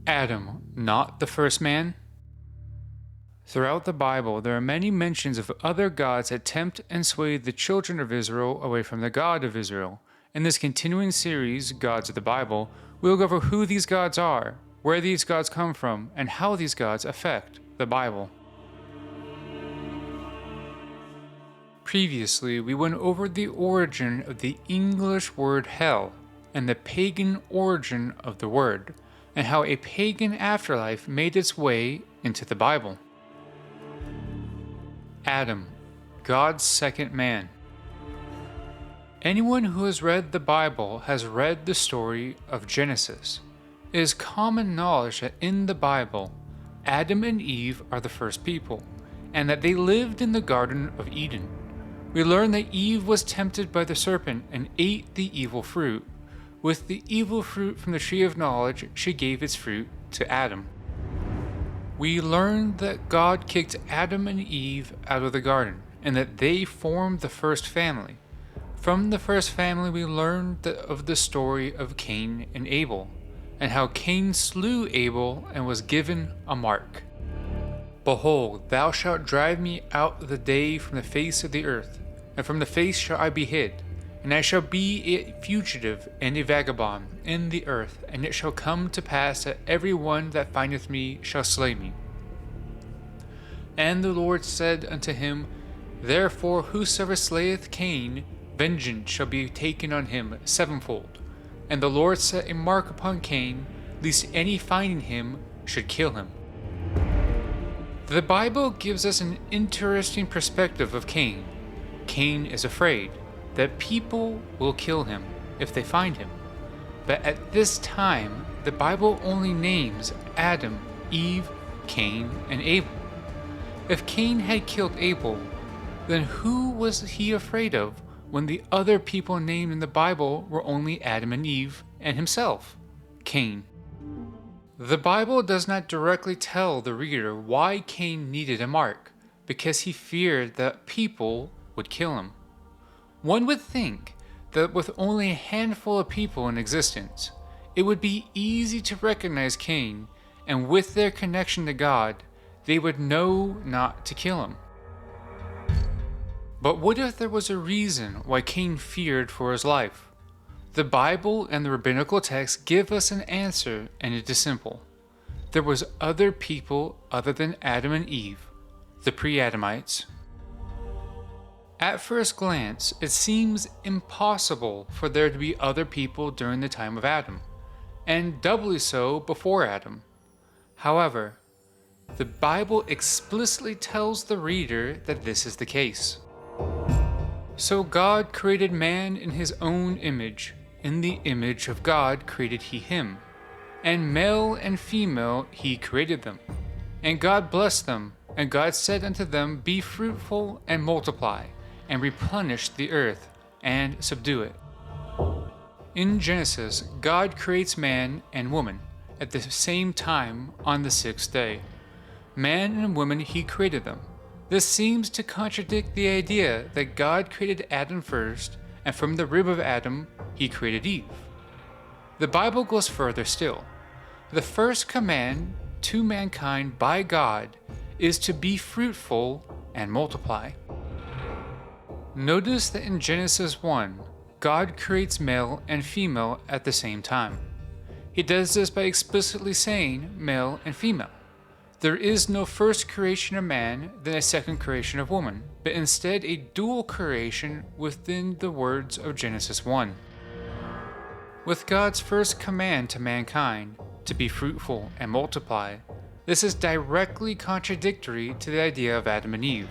Adam, not the first man? Throughout the Bible, there are many mentions of other gods that tempt and sway the children of Israel away from the God of Israel. In this continuing series, Gods of the Bible, we'll go over who these gods are, where these gods come from, and how these gods affect the Bible. Previously, we went over the origin of the English word hell and the pagan origin of the word, and how a pagan afterlife made its way into the Bible. Adam, God's second man. Anyone who has read the Bible has read the story of Genesis. It is common knowledge that in the Bible, Adam and Eve are the first people, and that they lived in the Garden of Eden. We learn that Eve was tempted by the serpent and ate the evil fruit. With the evil fruit from the tree of knowledge, she gave its fruit to Adam. We learned that God kicked Adam and Eve out of the garden, and that they formed the first family. From the first family, we learned of the story of Cain and Abel, and how Cain slew Abel and was given a mark. Behold, thou shalt drive me out the day from the face of the earth, and from the face shall I be hid. And I shall be a fugitive and a vagabond in the earth, and it shall come to pass that every one that findeth me shall slay me. And the Lord said unto him, Therefore whosoever slayeth Cain, vengeance shall be taken on him sevenfold. And the Lord set a mark upon Cain, lest any finding him should kill him. The Bible gives us an interesting perspective of Cain. Cain is afraid that people will kill him if they find him. But at this time, the Bible only names Adam, Eve, Cain, and Abel. If Cain had killed Abel, then who was he afraid of when the other people named in the Bible were only Adam and Eve and himself, Cain? The Bible does not directly tell the reader why Cain needed a mark, because he feared that people would kill him. One would think that with only a handful of people in existence, it would be easy to recognize Cain, and with their connection to God, they would know not to kill him. But what if there was a reason why Cain feared for his life? The Bible and the Rabbinical text give us an answer, and it is simple. There was other people other than Adam and Eve, the Pre-Adamites. At first glance, it seems impossible for there to be other people during the time of Adam, and doubly so before Adam. However, the Bible explicitly tells the reader that this is the case. So God created man in his own image. In the image of God created he him, and male and female he created them. And God blessed them, and God said unto them, Be fruitful and multiply, and replenish the earth, and subdue it. In Genesis, God creates man and woman at the same time on the sixth day. Man and woman he created them. This seems to contradict the idea that God created Adam first, and from the rib of Adam he created Eve. The Bible goes further still. The first command to mankind by God is to be fruitful and multiply. Notice that in Genesis 1, God creates male and female at the same time. He does this by explicitly saying male and female. There is no first creation of man, then a second creation of woman, but instead a dual creation within the words of Genesis 1. With God's first command to mankind, to be fruitful and multiply, this is directly contradictory to the idea of Adam and Eve.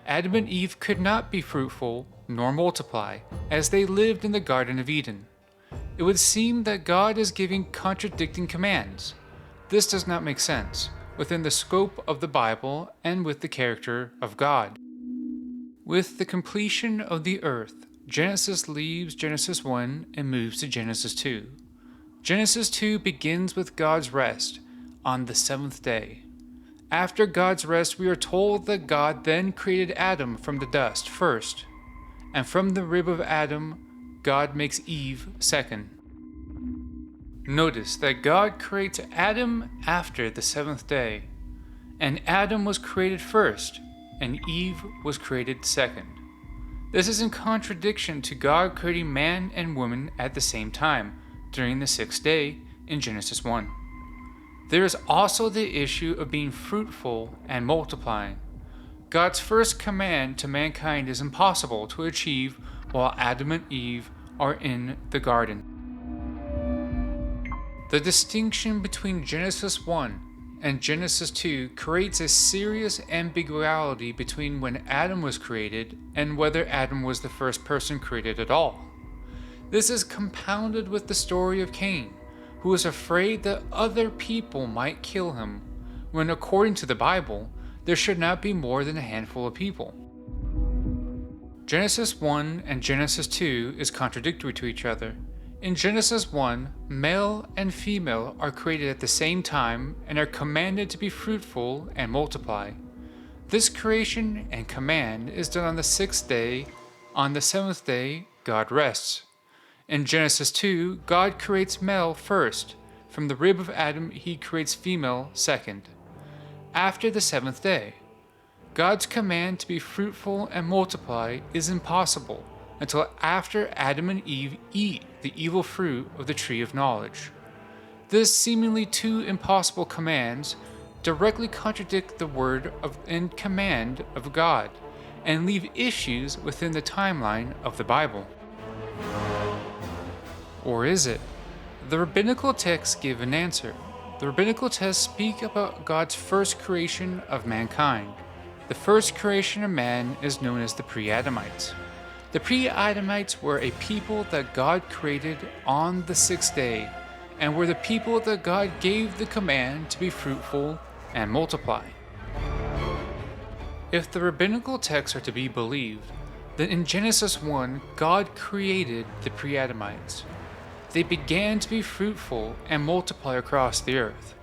Adam and Eve could not be fruitful nor multiply, as they lived in the Garden of Eden. It would seem that God is giving contradicting commands. This does not make sense within the scope of the Bible and with the character of God. With the completion of the earth, Genesis leaves Genesis 1 and moves to Genesis 2. Genesis 2 begins with God's rest on the seventh day. After God's rest, we are told that God then created Adam from the dust first, and from the rib of Adam, God makes Eve second. Notice that God creates Adam after the seventh day, and Adam was created first, and Eve was created second. This is in contradiction to God creating man and woman at the same time during the sixth day in Genesis 1. There is also the issue of being fruitful and multiplying. God's first command to mankind is impossible to achieve while Adam and Eve are in the garden. The distinction between Genesis 1 and Genesis 2 creates a serious ambiguity between when Adam was created and whether Adam was the first person created at all. This is compounded with the story of Cain, who was afraid that other people might kill him, when according to the Bible, there should not be more than a handful of people. Genesis 1 and Genesis 2 is contradictory to each other. In Genesis 1, male and female are created at the same time and are commanded to be fruitful and multiply. This creation and command is done on the sixth day. On the seventh day, God rests. In Genesis 2, God creates male first. From the rib of Adam, he creates female second. After the seventh day, God's command to be fruitful and multiply is impossible until after Adam and Eve eat the evil fruit of the tree of knowledge. This seemingly two impossible commands directly contradict the word and command of God and leave issues within the timeline of the Bible. Or is it? The rabbinical texts give an answer. The rabbinical texts speak about God's first creation of mankind. The first creation of man is known as the Pre-Adamites. The Pre-Adamites were a people that God created on the sixth day, and were the people that God gave the command to be fruitful and multiply. If the rabbinical texts are to be believed, then in Genesis 1, God created the Pre-Adamites. They began to be fruitful and multiply across the earth.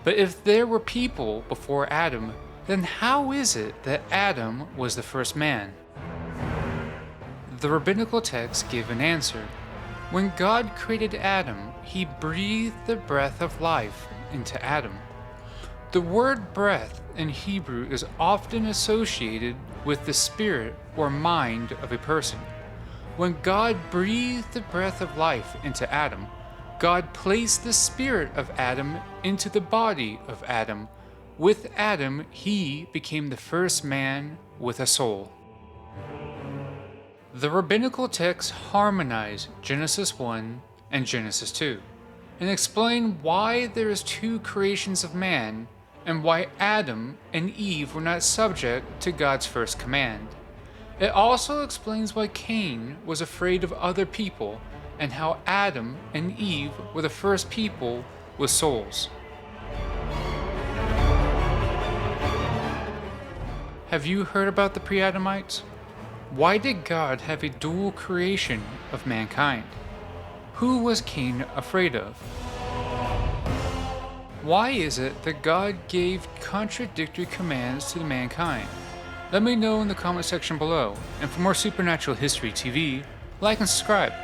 But if there were people before Adam, then how is it that Adam was the first man? The rabbinical texts give an answer. When God created Adam, he breathed the breath of life into Adam. The word breath in Hebrew is often associated with the spirit or mind of a person. When God breathed the breath of life into Adam, God placed the spirit of Adam into the body of Adam. With Adam, he became the first man with a soul. The rabbinical texts harmonize Genesis 1 and Genesis 2 and explain why there is two creations of man and why Adam and Eve were not subject to God's first command. It also explains why Cain was afraid of other people and how Adam and Eve were the first people with souls. Have you heard about the Pre-Adamites? Why did God have a dual creation of mankind? Who was Cain afraid of? Why is it that God gave contradictory commands to mankind? Let me know in the comment section below, and for more Supernatural History TV, like and subscribe.